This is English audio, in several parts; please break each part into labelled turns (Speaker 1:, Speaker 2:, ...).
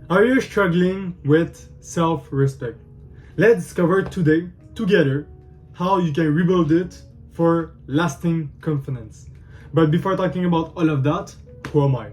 Speaker 1: Are you struggling with self-respect? Let's discover today, together, how you can rebuild it for lasting confidence. But before talking about all of that, who am I?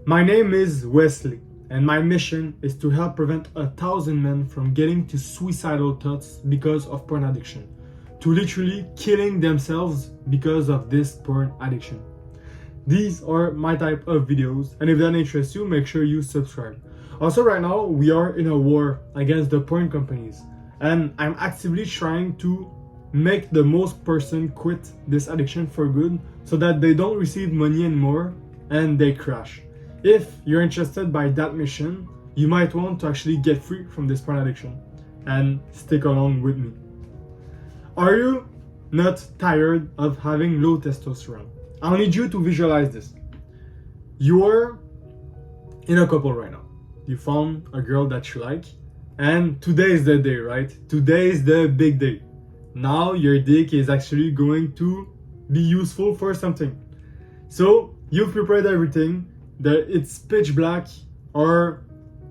Speaker 1: My name is Wesley, and my mission is to help prevent 1,000 men from getting to suicidal thoughts because of porn addiction, to literally killing themselves because of this porn addiction. These are my type of videos, and if that interests you, make sure you subscribe. Also, right now, we are in a war against the porn companies, and I'm actively trying to make the most person quit this addiction for good so that they don't receive money anymore and they crash. If you're interested by that mission, you might want to actually get free from this porn addiction and stick along with me. Are you not tired of having low testosterone? I need you to visualize this. You are in a couple right now. You found a girl that you like, and today is the day, right? Today is the big day. Now your dick is actually going to be useful for something. So you've prepared everything. It's pitch black or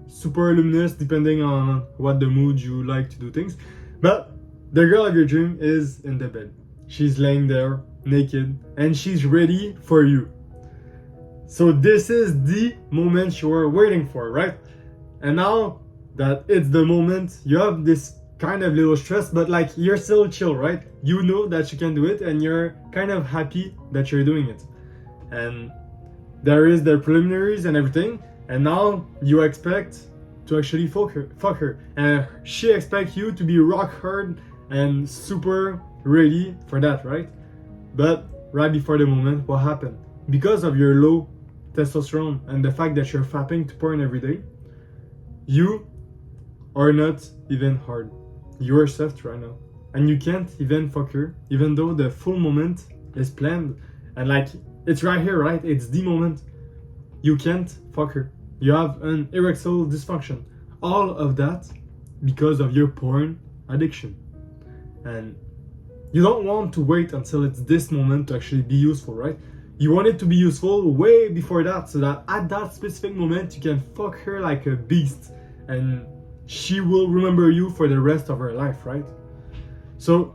Speaker 1: super luminous depending on what the mood you like to do things. But the girl of your dream is in the bed. She's laying there naked and she's ready for you. So this is the moment you are waiting for, right? And now that it's the moment, you have this kind of little stress, but like you're still chill, right? You know that you can do it and you're kind of happy that you're doing it. And there is the preliminaries and everything, and now you expect to actually fuck her. And she expects you to be rock hard and super ready for that, right? But right before the moment, what happened? Because of your low testosterone and the fact that you're fapping to porn every day, you are not even hard. You are soft right now. And you can't even fuck her, even though the full moment is planned. And like, it's right here, right? It's the moment. You can't fuck her. You have an erectile dysfunction. All of that because of your porn addiction. And you don't want to wait until it's this moment to actually be useful, right? You want it to be useful way before that, so that at that specific moment you can fuck her like a beast and she will remember you for the rest of her life, right? So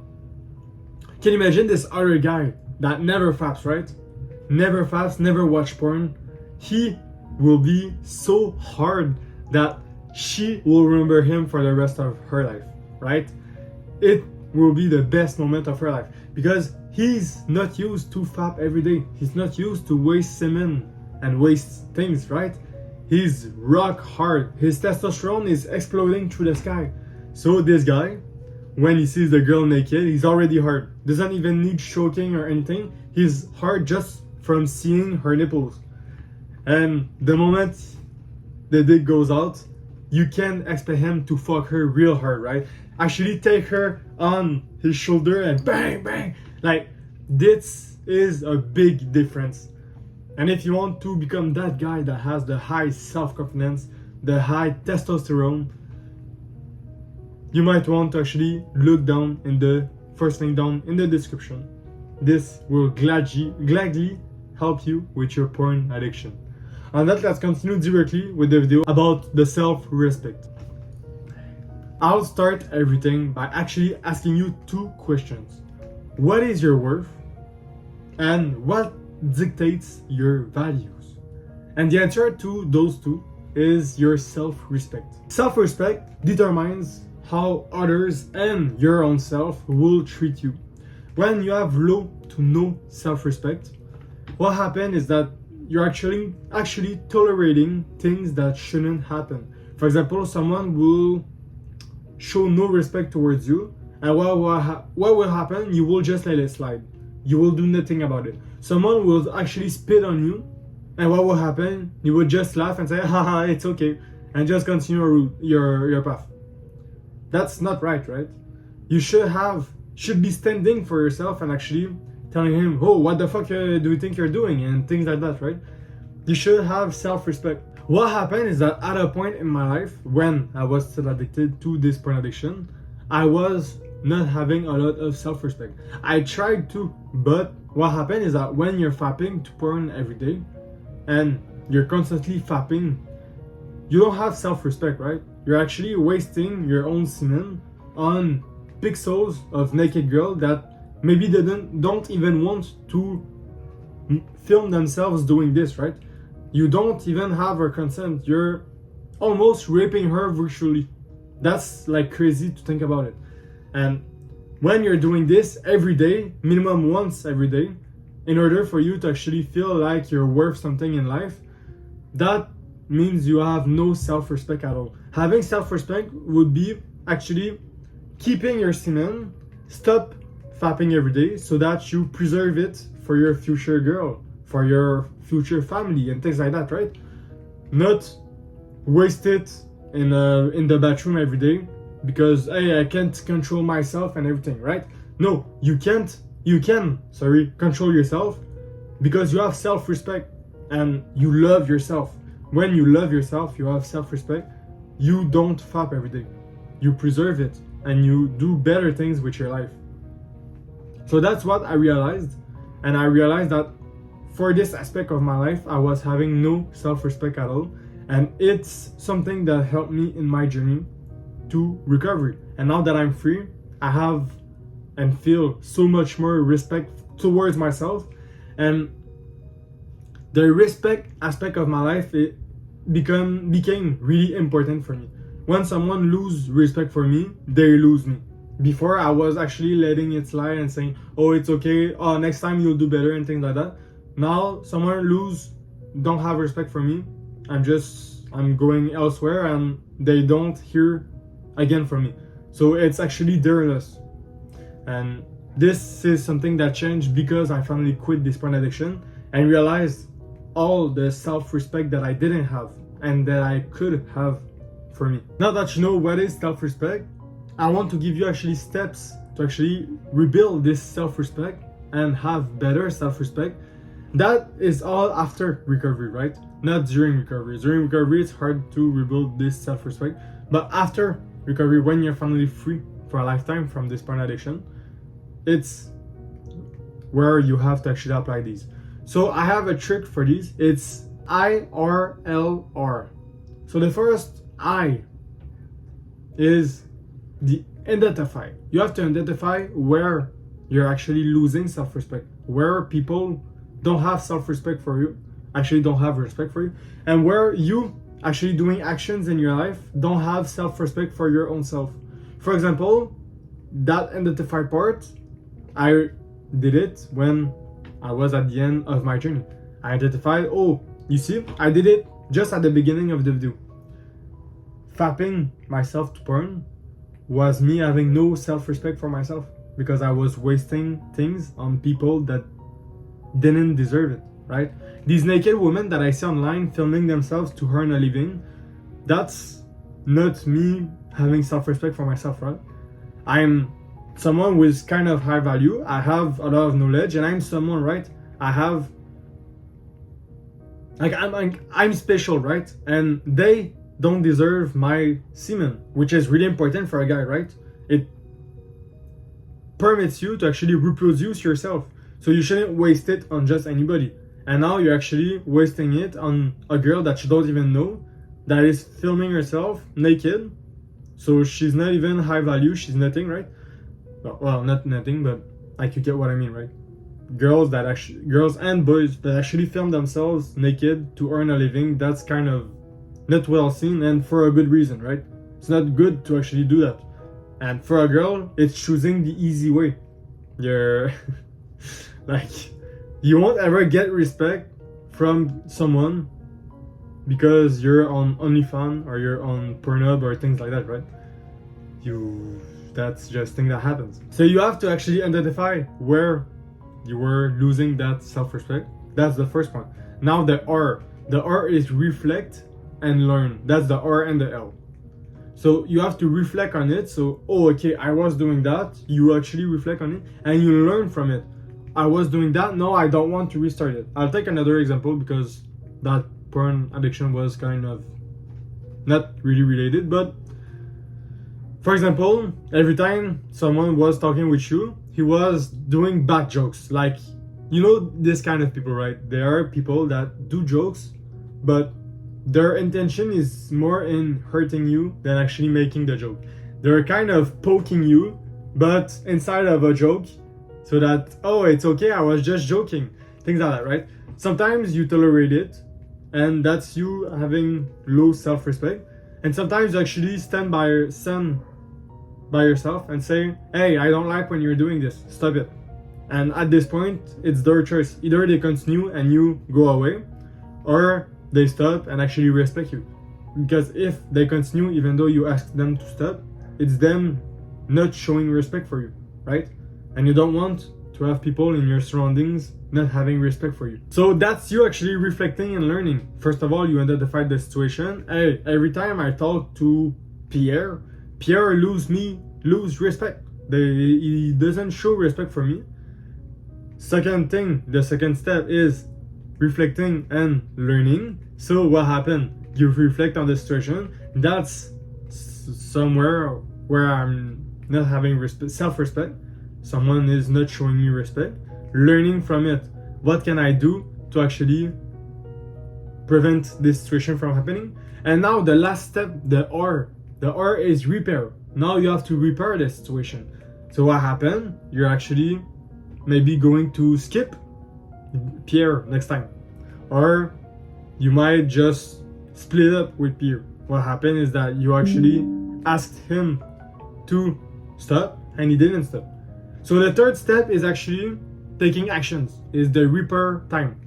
Speaker 1: can you imagine this other guy that never faps, right? Never faps, never watch porn. He will be so hard that she will remember him for the rest of her life, right? It will be the best moment of her life because he's not used to fap every day. He's not used to waste semen and waste things, right? He's rock hard. His testosterone is exploding through the sky. So this guy, when he sees the girl naked, he's already hard. Doesn't even need choking or anything. He's hard just from seeing her nipples. And the moment the dick goes out, you can expect him to fuck her real hard, right? Actually take her on his shoulder and bang, bang. Like, this is a big difference. And if you want to become that guy that has the high self-confidence, the high testosterone, you might want to actually look down in the first link down in the description. This will gladly help you with your porn addiction. And that, let's continue directly with the video about the self-respect. I'll start everything by actually asking you two questions. What is your worth? And what dictates your values? And the answer to those two is your self-respect. Self-respect determines how others and your own self will treat you. When you have low to no self-respect, what happens is that you're actually tolerating things that shouldn't happen. For example, someone will show no respect towards you, and what will happen? You will just let it slide. You will do nothing about it. Someone will actually spit on you, and what will happen? You will just laugh and say, haha, it's okay, and just continue your path. That's not right? You should be standing for yourself and actually telling him, oh, what the fuck do you think you're doing? And things like that, right? You should have self-respect. What happened is that at a point in my life, when I was still addicted to this porn addiction, I was not having a lot of self-respect. I tried to, but what happened is that when you're fapping to porn every day and you're constantly fapping, you don't have self-respect, right? You're actually wasting your own semen on pixels of naked girl that maybe they don't even want to film themselves doing this, right? You don't even have her consent. You're almost raping her virtually. That's like crazy to think about it. And when you're doing this every day, minimum once every day, in order for you to actually feel like you're worth something in life, that means you have no self-respect at all. Having self-respect would be actually keeping your semen, stop fapping every day so that you preserve it for your future girl, for your future family and things like that, right? Not waste it in the bathroom every day because hey, I can't control myself and everything, right? No, you can control yourself because you have self-respect and you love yourself. When you love yourself, you have self-respect, you don't fap every day. You preserve it and you do better things with your life. So that's what I realized. And I realized that for this aspect of my life, I was having no self-respect at all. And it's something that helped me in my journey to recovery. And now that I'm free, I have and feel so much more respect towards myself. And the respect aspect of my life, it became really important for me. When someone lose respect for me, they lose me. Before, I was actually letting it slide and saying, oh, it's okay, oh, next time you'll do better and things like that. Now, someone don't have respect for me, I'm going elsewhere and they don't hear again from me. So it's actually their loss. And this is something that changed because I finally quit this porn addiction and realized all the self-respect that I didn't have and that I could have for me. Now that you know what is self-respect, I want to give you actually steps to actually rebuild this self-respect and have better self-respect. That is all after recovery, right? Not during recovery. During recovery, it's hard to rebuild this self-respect. But after recovery, when you're finally free for a lifetime from this porn addiction, it's where you have to actually apply these. So I have a trick for these. It's IRLR. So the first I is the identify. You have to identify where you're actually losing self-respect, where people don't have self-respect for you, actually don't have respect for you, and where you actually doing actions in your life don't have self-respect for your own self. For example, that identify part, I did it when I was at the end of my journey. I identified, oh, you see, I did it just at the beginning of the video. Fapping myself to porn was me having no self-respect for myself because I was wasting things on people that didn't deserve it, right? These naked women that I see online filming themselves to earn a living, that's not me having self-respect for myself, right? I'm someone with kind of high value, I have a lot of knowledge, and I'm someone, right? I'm special, right? And they don't deserve my semen, which is really important for a guy, right? It permits you to actually reproduce yourself. So you shouldn't waste it on just anybody. And now you're actually wasting it on a girl that you don't even know, that is filming herself naked. So she's not even high value, she's nothing, right? Well, not nothing, but like you get what I mean, right? Girls and boys that actually film themselves naked to earn a living, that's kind of not well seen, and for a good reason, right? It's not good to actually do that. And for a girl, it's choosing the easy way. You're like, you won't ever get respect from someone because you're on OnlyFans or you're on Pornhub or things like that, right? That's just thing that happens. So you have to actually identify where you were losing that self-respect. That's the first one. Now the R. The R is reflect and learn. That's the R and the L. So you have to reflect on it. So, oh, okay, I was doing that. You actually reflect on it and you learn from it. I was doing that. No, I don't want to restart it. I'll take another example because that porn addiction was kind of not really related. But for example, every time someone was talking with you, he was doing bad jokes. Like, you know, this kind of people, right? There are people that do jokes, but their intention is more in hurting you than actually making the joke. They're kind of poking you, but inside of a joke, so that, oh, it's okay, I was just joking. Things like that, right? Sometimes you tolerate it, and that's you having low self-respect. And sometimes you actually stand by yourself and say, hey, I don't like when you're doing this, stop it. And at this point, it's their choice. Either they continue and you go away, or they stop and actually respect you. Because if they continue, even though you ask them to stop, it's them not showing respect for you, right? And you don't want to have people in your surroundings not having respect for you. So that's you actually reflecting and learning. First of all, you identify the situation. Hey, every time I talk to Pierre lose respect. He doesn't show respect for me. Second thing, the second step is reflecting and learning. So what happened? You reflect on the situation. That's somewhere where I'm not having self-respect. Someone is not showing me respect. Learning from it. What can I do to actually prevent this situation from happening? And now the last step, the R. The R is repair. Now you have to repair the situation. So what happened? You're actually maybe going to skip Pierre next time. Or you might just split up with Pierre. What happened is that you actually asked him to stop and he didn't stop. So the third step is actually taking actions, is the repair time.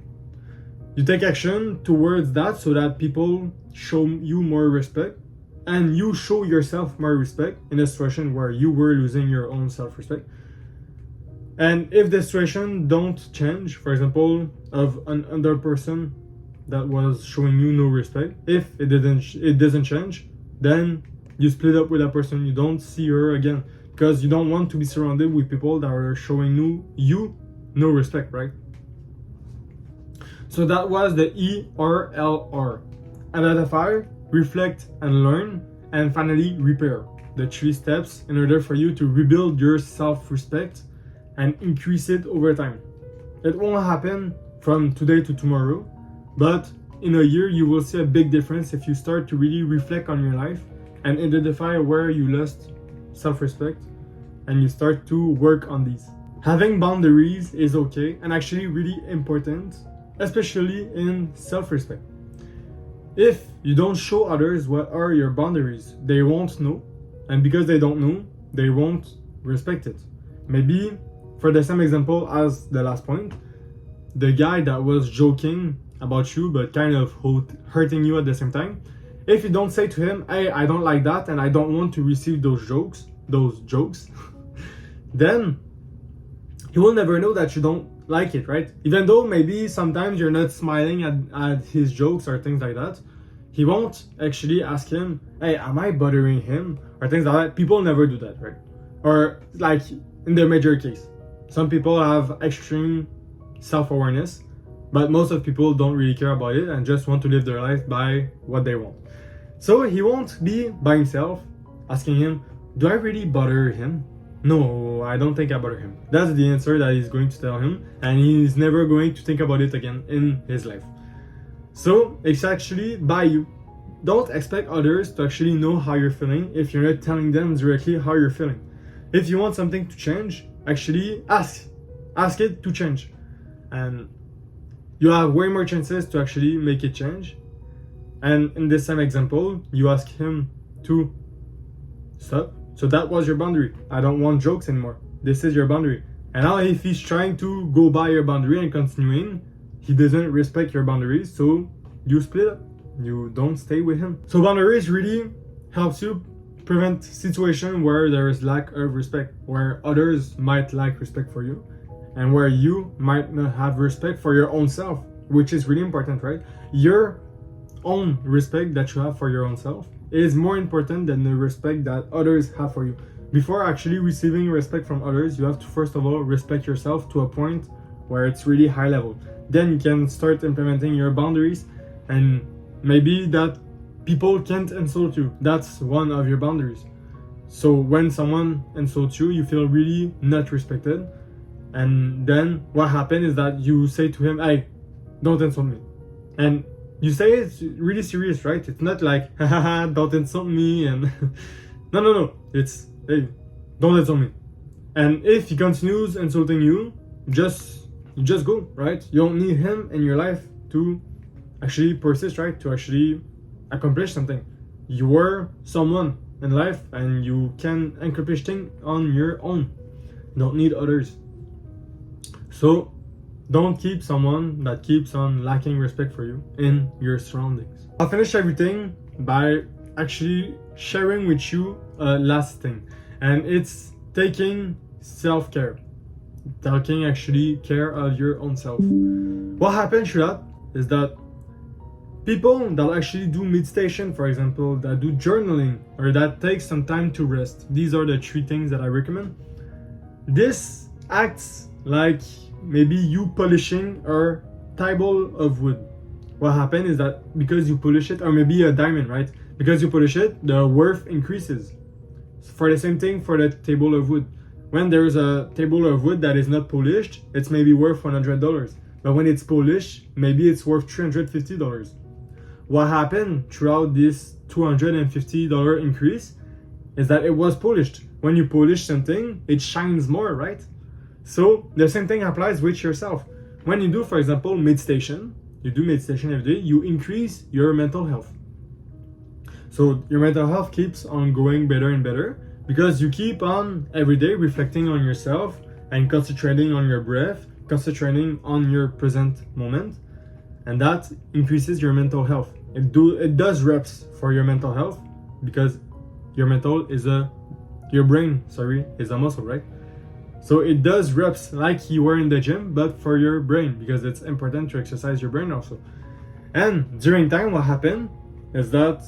Speaker 1: You take action towards that so that people show you more respect and you show yourself more respect in a situation where you were losing your own self-respect. And if the situation don't change, for example, of another person that was showing you no respect, if it doesn't change, then you split up with that person. You don't see her again because you don't want to be surrounded with people that are showing you no respect, right? So that was the ERLR. Identify, reflect and learn, and finally repair. The 3 steps in order for you to rebuild your self-respect and increase it over time. It won't happen from today to tomorrow, but in a year you will see a big difference if you start to really reflect on your life and identify where you lost self-respect and you start to work on these. Having boundaries is okay and actually really important, especially in self-respect. If you don't show others what are your boundaries, they won't know, and because they don't know, they won't respect it. Maybe, for the same example as the last point, the guy that was joking about you but kind of hurting you at the same time, if you don't say to him, hey, I don't like that and I don't want to receive those jokes, then he will never know that you don't like it, right? Even though maybe sometimes you're not smiling at his jokes or things like that, he won't actually ask him, hey, am I bothering him? Or things like that. People never do that, right? Or like in the major case, some people have extreme self-awareness, but most of people don't really care about it and just want to live their life by what they want. So he won't be by himself asking him, do I really bother him? No, I don't think I bother him. That's the answer that he's going to tell him, and he's never going to think about it again in his life. So it's actually by you. Don't expect others to actually know how you're feeling if you're not telling them directly how you're feeling. If you want something to change, actually ask it to change, and you have way more chances to actually make it change. And in this same example, you ask him to stop. So that was your boundary. I don't want jokes anymore. This is your boundary. And now if he's trying to go by your boundary and continuing, he doesn't respect your boundaries, so you split up. You don't stay with him. So boundaries really helps you prevent situation where there is lack of respect, where others might lack respect for you, and where you might not have respect for your own self, which is really important, right? Your own respect that you have for your own self is more important than the respect that others have for you. Before actually receiving respect from others, you have to first of all respect yourself to a point where it's really high level. Then you can start implementing your boundaries, and maybe that people can't insult you. That's one of your boundaries. So when someone insults you, you feel really not respected. And then what happens is that you say to him, hey, don't insult me. And you say it's really serious, right? It's not like, haha, don't insult me, and no. It's, hey, don't insult me. And if he continues insulting you, you just go, right? You don't need him in your life to actually persist, right? To actually accomplish something. You are someone in life and you can accomplish things on your own. You don't need others. So don't keep someone that keeps on lacking respect for you in your surroundings. I'll finish everything by actually sharing with you a last thing, and it's taking self-care. Taking actually care of your own self. What happens to that is that people that actually do meditation, for example, that do journaling, or that take some time to rest, these are the 3 things that I recommend. This acts like maybe you polishing a table of wood. What happens is that because you polish it, or maybe a diamond, right? Because you polish it, the worth increases. For the same thing for the table of wood. When there's a table of wood that is not polished, it's maybe worth $100. But when it's polished, maybe it's worth $350. What happened throughout this $250 increase is that it was polished. When you polish something, it shines more, right? So the same thing applies with yourself. When you do, for example, meditation, you do meditation every day, you increase your mental health. So your mental health keeps on going better and better because you keep on every day reflecting on yourself and concentrating on your breath, concentrating on your present moment, and that increases your mental health. It does reps for your mental health because your brain is a muscle, right? So it does reps like you were in the gym, but for your brain, because it's important to exercise your brain also. And during time, what happened is that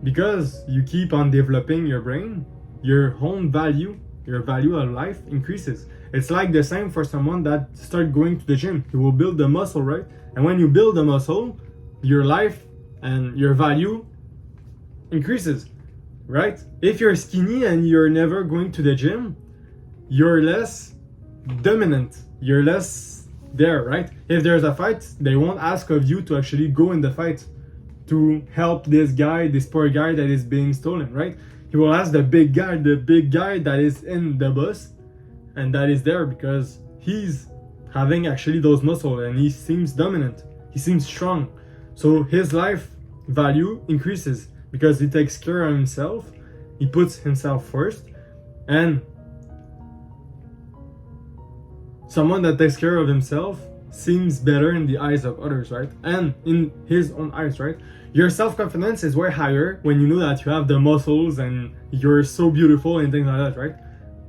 Speaker 1: because you keep on developing your brain, your own value, your value of life increases. It's like the same for someone that start going to the gym. You will build the muscle, right? And when you build the muscle, your life and your value increases, right? If you're skinny and you're never going to the gym, you're less dominant. You're less there, right? If there's a fight, they won't ask of you to actually go in the fight to help this poor guy that is being stolen, right? He will ask the big guy that is in the bus and that is there because he's having actually those muscles and he seems dominant. He seems strong. So his life value increases because he takes care of himself. He puts himself first. And someone that takes care of himself seems better in the eyes of others, right? And in his own eyes, right? Your self-confidence is way higher when you know that you have the muscles and you're so beautiful and things like that, right?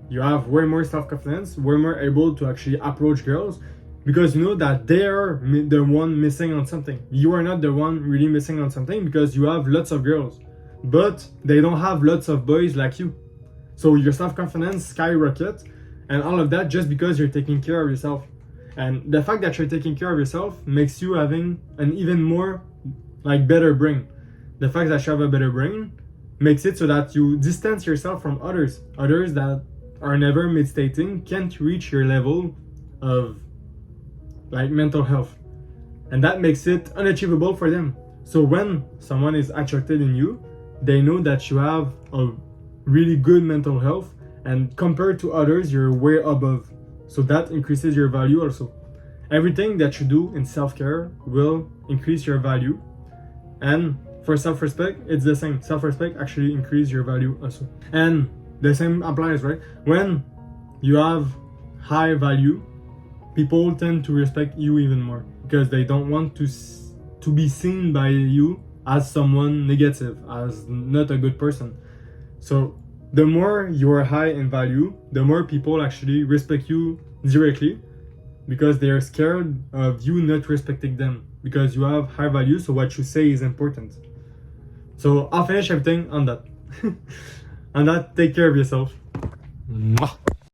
Speaker 1: You have way more self-confidence, way more able to actually approach girls because you know that they're the one missing on something. You are not the one really missing on something because you have lots of girls, but they don't have lots of boys like you. So your self-confidence skyrockets, and all of that just because you're taking care of yourself. And the fact that you're taking care of yourself makes you having an even more better brain. The fact that you have a better brain makes it so that you distance yourself from others that are never meditating, can't reach your level of mental health, and that makes it unachievable for them. So when someone is attracted in you, they know that you have a really good mental health, and compared to others, you're way above. So that increases your value also. Everything that you do in self-care will increase your value. And for self-respect, it's the same. Self-respect actually increases your value also. And the same applies, right? When you have high value, people tend to respect you even more because they don't want to be seen by you as someone negative, as not a good person. So the more you are high in value, the more people actually respect you directly because they are scared of you not respecting them because you have high value, so what you say is important. So I'll finish everything on that. On that, take care of yourself.
Speaker 2: Mwah.